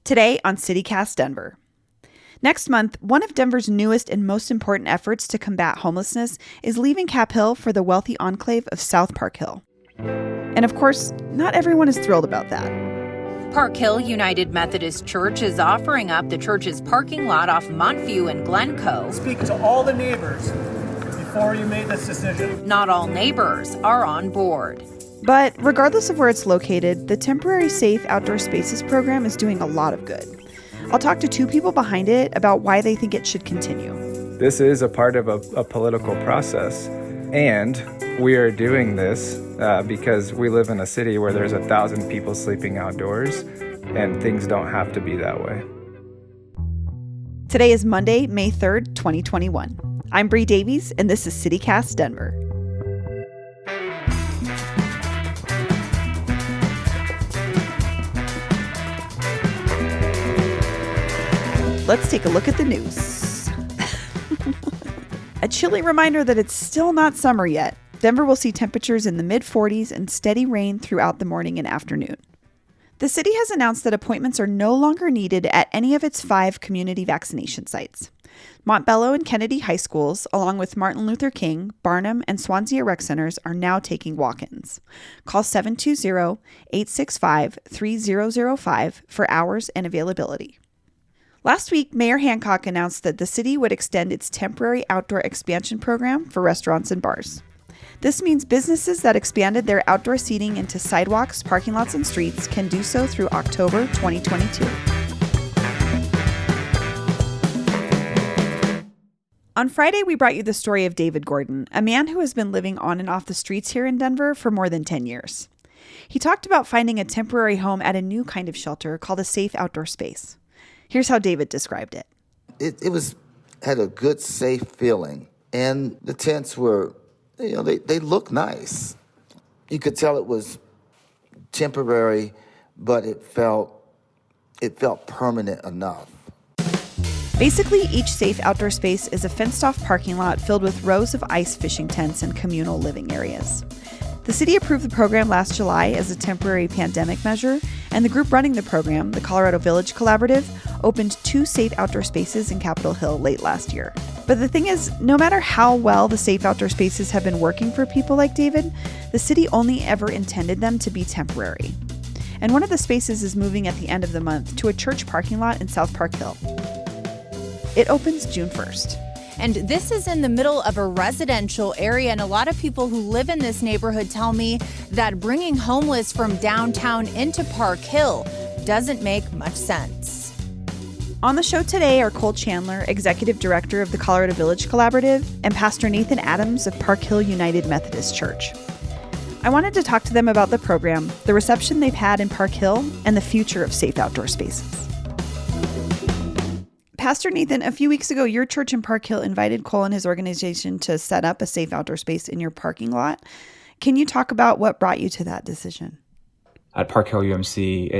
Today on CityCast Denver. Next month, one of Denver's newest and most important efforts to combat homelessness is leaving Cap Hill for the wealthy enclave of South Park Hill. And of course, not everyone is thrilled about that. Park Hill United Methodist Church is offering up the church's parking lot off Montview and Glencoe. Speak to all the neighbors before you made this decision. Not all neighbors are on board. But regardless of where it's located, the Temporary Safe Outdoor Spaces program is doing a lot of good. I'll talk to two people behind it about why they think it should continue. This is a part of a political process, and we are doing this because we live in a city where there's 1,000 people sleeping outdoors, and things don't have to be that way. Today is Monday, May 3rd, 2021. I'm Bree Davies, and this is CityCast Denver. Let's take a look at the news. A chilly reminder that it's still not summer yet. Denver will see temperatures in the mid-40s and steady rain throughout the morning and afternoon. The city has announced that appointments are no longer needed at any of its 5 community vaccination sites. Montbello and Kennedy high schools, along with Martin Luther King, Barnum, and Swansea Rec Centers, are now taking walk-ins. Call 720-865-3005 for hours and availability. Last week, Mayor Hancock announced that the city would extend its temporary outdoor expansion program for restaurants and bars. This means businesses that expanded their outdoor seating into sidewalks, parking lots, and streets can do so through October 2022. On Friday, we brought you the story of David Gordon, a man who has been living on and off the streets here in Denver for more than 10 years. He talked about finding a temporary home at a new kind of shelter called a safe outdoor space. Here's how David described it. It had a good, safe feeling. And the tents were, they look nice. You could tell it was temporary, but it felt permanent enough. Basically, each safe outdoor space is a fenced-off parking lot filled with rows of ice fishing tents and communal living areas. The city approved the program last July as a temporary pandemic measure, and the group running the program, the Colorado Village Collaborative, opened 2 safe outdoor spaces in Capitol Hill late last year. But the thing is, no matter how well the safe outdoor spaces have been working for people like David, the city only ever intended them to be temporary. And one of the spaces is moving at the end of the month to a church parking lot in South Park Hill. It opens June 1st. And this is in the middle of a residential area, and a lot of people who live in this neighborhood tell me that bringing homeless from downtown into Park Hill doesn't make much sense. On the show today are Cole Chandler, Executive Director of the Colorado Village Collaborative, and Pastor Nathan Adams of Park Hill United Methodist Church. I wanted to talk to them about the program, the reception they've had in Park Hill, and the future of safe outdoor spaces. Pastor Nathan, a few weeks ago, your church in Park Hill invited Cole and his organization to set up a safe outdoor space in your parking lot. Can you talk about what brought you to that decision? At Park Hill UMC,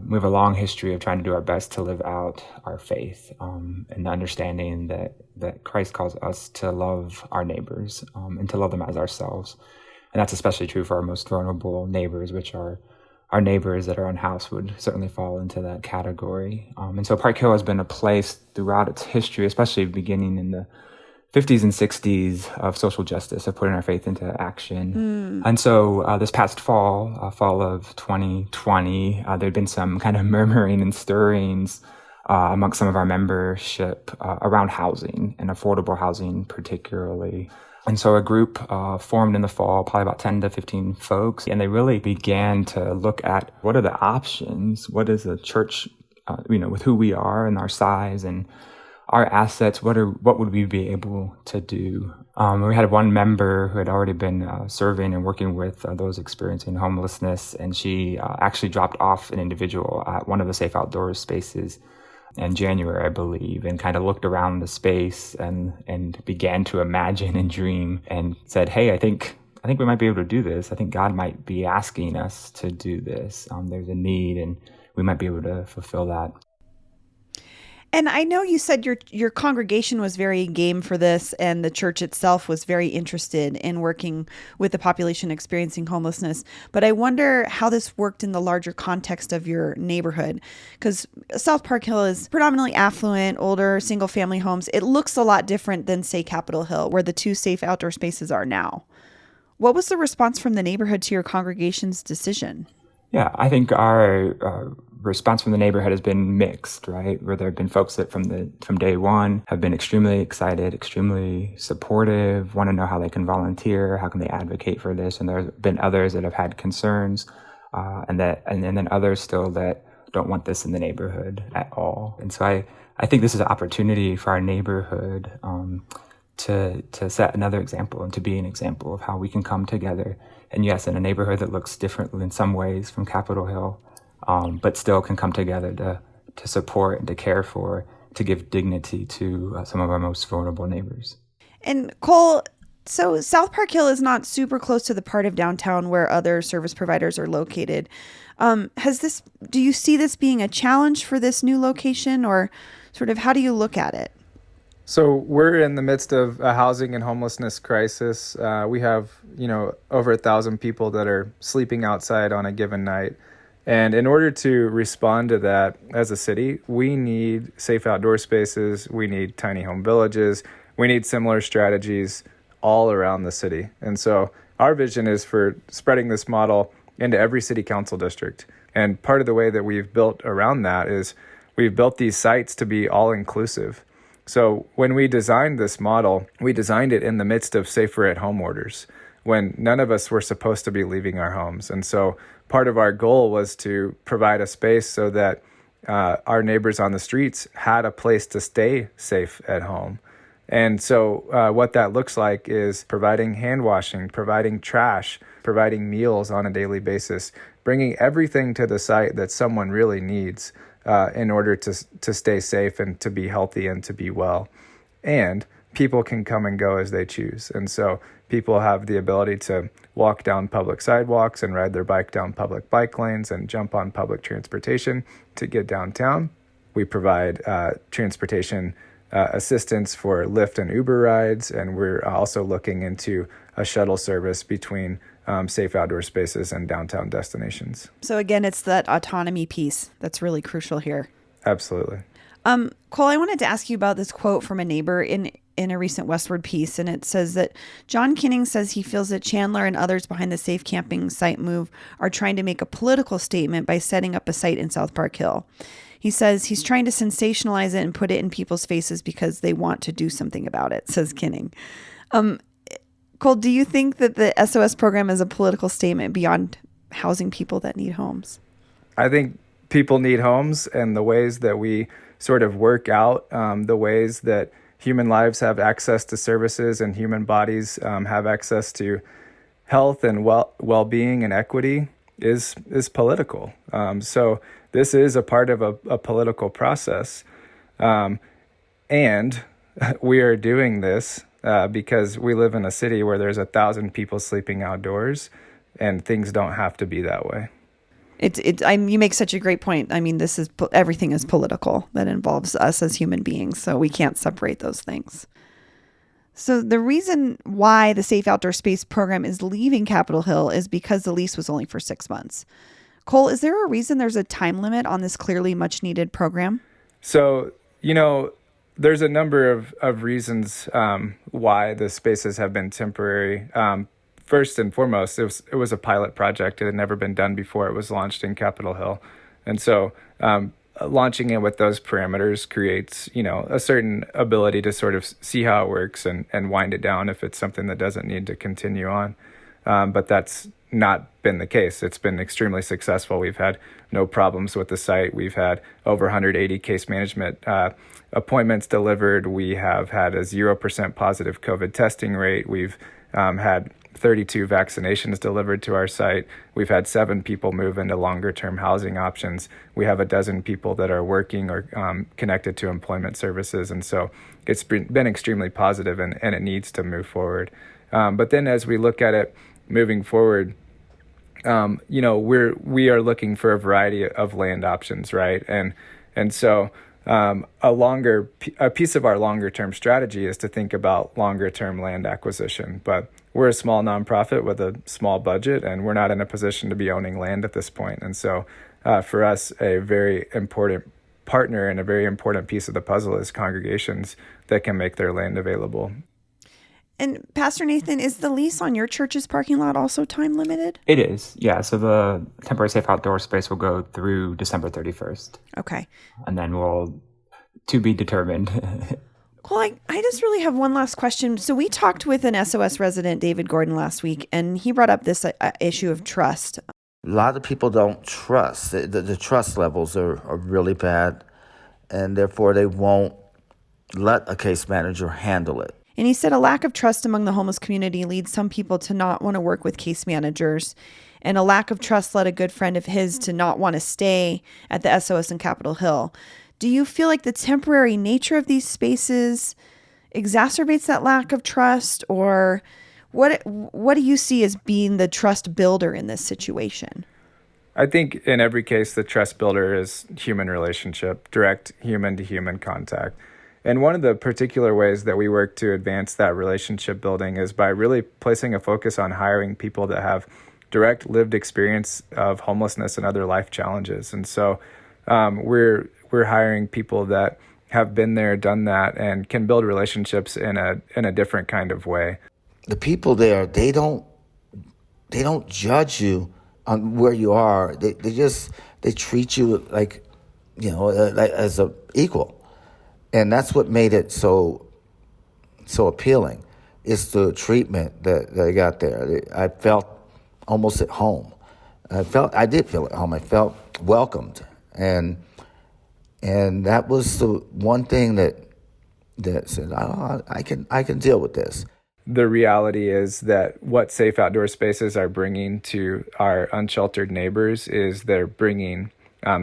we have a long history of trying to do our best to live out our faith, and the understanding that Christ calls us to love our neighbors and to love them as ourselves. And that's especially true for our most vulnerable neighbors, which are our neighbors that are unhoused would certainly fall into that category. And so Park Hill has been a place throughout its history, especially beginning in the 50s and 60s, of social justice, of putting our faith into action. And so this past fall of 2020, there'd been some kind of murmuring and stirrings amongst some of our membership around housing, and affordable housing particularly. And so a group formed in the fall, probably about 10 to 15 folks, and they really began to look at what are the options, what is a church, with who we are and our size and our assets, what would we be able to do? We had one member who had already been serving and working with those experiencing homelessness, and she actually dropped off an individual at one of the safe outdoor spaces in January, I believe, and kind of looked around the space and began to imagine and dream and said, hey, I think we might be able to do this. I think God might be asking us to do this. There's a need, and we might be able to fulfill that. And I know you said your congregation was very game for this, and the church itself was very interested in working with the population experiencing homelessness. But I wonder how this worked in the larger context of your neighborhood, because South Park Hill is predominantly affluent, older, single-family homes. It looks a lot different than, say, Capitol Hill, where the two safe outdoor spaces are now. What was the response from the neighborhood to your congregation's decision? Yeah, I think our response from the neighborhood has been mixed, right? Where there have been folks that from day one have been extremely excited, extremely supportive, want to know how they can volunteer, how can they advocate for this, and there have been others that have had concerns, and then others still that don't want this in the neighborhood at all. And so I think this is an opportunity for our neighborhood to set another example and to be an example of how we can come together. And yes, in a neighborhood that looks different in some ways from Capitol Hill, but still can come together to support and to care for, to give dignity to some of our most vulnerable neighbors. And Cole, so South Park Hill is not super close to the part of downtown where other service providers are located. Do you see this being a challenge for this new location, or sort of how do you look at it? So we're in the midst of a housing and homelessness crisis. We have, over 1,000 people that are sleeping outside on a given night. And in order to respond to that as a city, we need safe outdoor spaces. We need tiny home villages. We need similar strategies all around the city. And so our vision is for spreading this model into every city council district. And part of the way that we've built around that is we've built these sites to be all inclusive. So when we designed this model, we designed it in the midst of safer at home orders, when none of us were supposed to be leaving our homes. And so part of our goal was to provide a space so that our neighbors on the streets had a place to stay safe at home. And so what that looks like is providing hand washing, providing trash, providing meals on a daily basis, bringing everything to the site that someone really needs in order to stay safe and to be healthy and to be well. And people can come and go as they choose. And so people have the ability to walk down public sidewalks and ride their bike down public bike lanes and jump on public transportation to get downtown. We provide transportation assistance for Lyft and Uber rides, and we're also looking into a shuttle service between safe outdoor spaces and downtown destinations. So again, it's that autonomy piece that's really crucial here. Absolutely. Cole, I wanted to ask you about this quote from a neighbor in a recent Westward piece, and it says that John Kinning says he feels that Chandler and others behind the safe camping site move are trying to make a political statement by setting up a site in South Park Hill. He says he's trying to sensationalize it and put it in people's faces because they want to do something about it, says Kinning. Cole, do you think that the SOS program is a political statement beyond housing people that need homes? I think people need homes, and the ways that we sort of work out the ways that human lives have access to services and human bodies have access to health and well-being and equity is political. So this is a part of a political process. And we are doing this because we live in a city where there's 1,000 people sleeping outdoors, and things don't have to be that way. You make such a great point. I mean, everything is political that involves us as human beings, so we can't separate those things. So the reason why the Safe Outdoor Space program is leaving Capitol Hill is because the lease was only for 6 months. Cole, is there a reason there's a time limit on this clearly much needed program? So, there's a number of reasons why the spaces have been temporary. First and foremost, it was a pilot project. It had never been done before. It was launched in Capitol Hill. And so launching it with those parameters creates, a certain ability to sort of see how it works and wind it down if it's something that doesn't need to continue on. But that's not been the case. It's been extremely successful. We've had no problems with the site. We've had over 180 case management appointments delivered. We have had a 0% positive COVID testing rate. We've had 32 vaccinations delivered to our site. We've had 7 people move into longer-term housing options. We have 12 people that are working or connected to employment services. And so it's been extremely positive, and it needs to move forward. But then as we look at it moving forward, we are looking for a variety of land options, right? And so a piece of our longer term strategy is to think about longer term land acquisition. But we're a small nonprofit with a small budget, and we're not in a position to be owning land at this point. And so for us, a very important partner and a very important piece of the puzzle is congregations that can make their land available. And Pastor Nathan, is the lease on your church's parking lot also time limited? It is, yeah. So the temporary safe outdoor space will go through December 31st. Okay. And then we'll, to be determined. Well, I just really have one last question. So we talked with an SOS resident, David Gordon, last week, and he brought up this issue of trust. A lot of people don't trust. The trust levels are really bad, and therefore they won't let a case manager handle it. And he said a lack of trust among the homeless community leads some people to not want to work with case managers. And a lack of trust led a good friend of his to not want to stay at the SOS in Capitol Hill. Do you feel like the temporary nature of these spaces exacerbates that lack of trust? Or what do you see as being the trust builder in this situation? I think in every case, the trust builder is human relationship, direct human-to-human contact. And one of the particular ways that we work to advance that relationship building is by really placing a focus on hiring people that have direct lived experience of homelessness and other life challenges. And so we're hiring people that have been there, done that, and can build relationships in a different kind of way. The people there, they don't judge you on where you are. They treat you like, like as a equal. And that's what made it so appealing. It's the treatment that I got there. I felt almost at home. I did feel at home. I felt welcomed, and that was the one thing that said, oh, I can deal with this. The reality is that what safe outdoor spaces are bringing to our unsheltered neighbors is they're bringing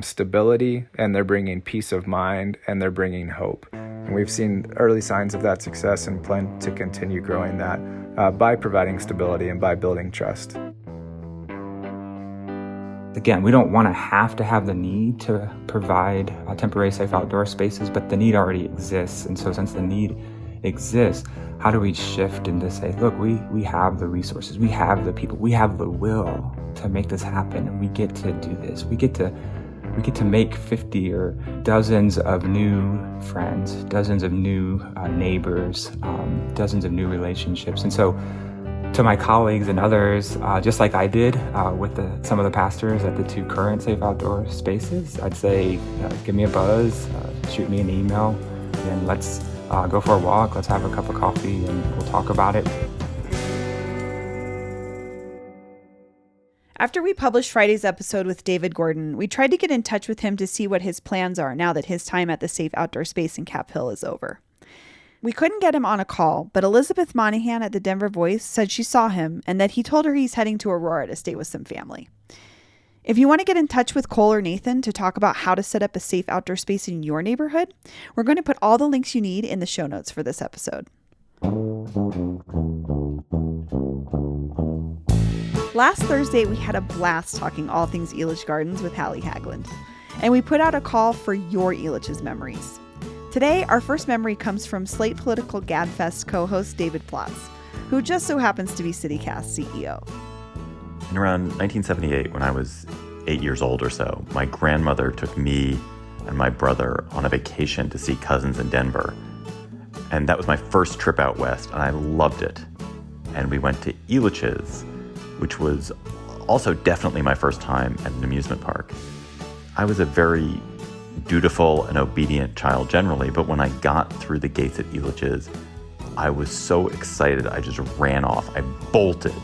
stability, and they're bringing peace of mind, and they're bringing hope. And we've seen early signs of that success and plan to continue growing that by providing stability and by building trust. Again, we don't want to have the need to provide temporary safe outdoor spaces, but the need already exists. And so since the need exists, how do we shift and to say, look, we have the resources, we have the people, we have the will to make this happen, and we get to do this. We get to make 50 or dozens of new friends, dozens of new neighbors, dozens of new relationships. And so to my colleagues and others, just like I did with some of the pastors at the two current safe outdoor spaces, I'd say, give me a buzz, shoot me an email, and let's go for a walk, let's have a cup of coffee, and we'll talk about it. After we published Friday's episode with David Gordon, we tried to get in touch with him to see what his plans are now that his time at the safe outdoor space in Cap Hill is over. We couldn't get him on a call, but Elizabeth Monahan at the Denver Voice said she saw him and that he told her he's heading to Aurora to stay with some family. If you want to get in touch with Cole or Nathan to talk about how to set up a safe outdoor space in your neighborhood, we're going to put all the links you need in the show notes for this episode. Last Thursday, we had a blast talking all things Elitch Gardens with Hallie Hagland, and we put out a call for your Elitch's memories. Today, our first memory comes from Slate Political Gadfest co-host David Plotz, who just so happens to be CityCast CEO. In around 1978, when I was 8 years old or so, my grandmother took me and my brother on a vacation to see cousins in Denver. And that was my first trip out west, and I loved it. And we went to Elitch's, which was also definitely my first time at an amusement park. I was a very dutiful and obedient child generally, but when I got through the gates at Elitch's, I was so excited I just ran off. I bolted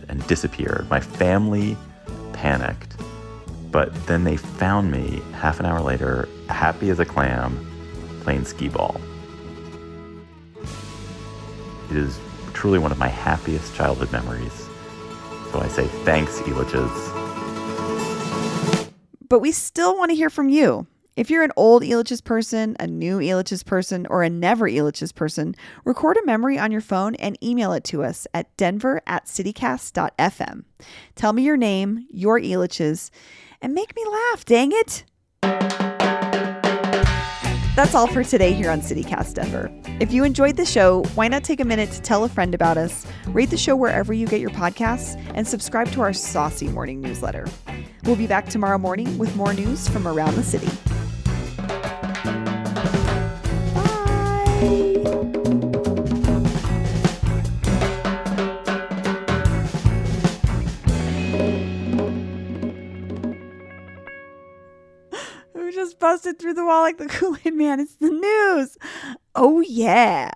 and disappeared. My family panicked, but then they found me half an hour later, happy as a clam, playing skee ball. It is truly one of my happiest childhood memories. So I say thanks, Elitch's. But we still want to hear from you. If you're an old Elitch's person, a new Elitch's person, or a never Elitch's person, record a memory on your phone and email it to us at denver@citycast.fm. Tell me your name, your Elitch's, and make me laugh, dang it! That's all for today here on CityCast Denver. If you enjoyed the show, why not take a minute to tell a friend about us, rate the show wherever you get your podcasts, and subscribe to our saucy morning newsletter. We'll be back tomorrow morning with more news from around the city. Bye! Who just busted through the wall like the Kool-Aid Man? It's the news. Oh, yeah.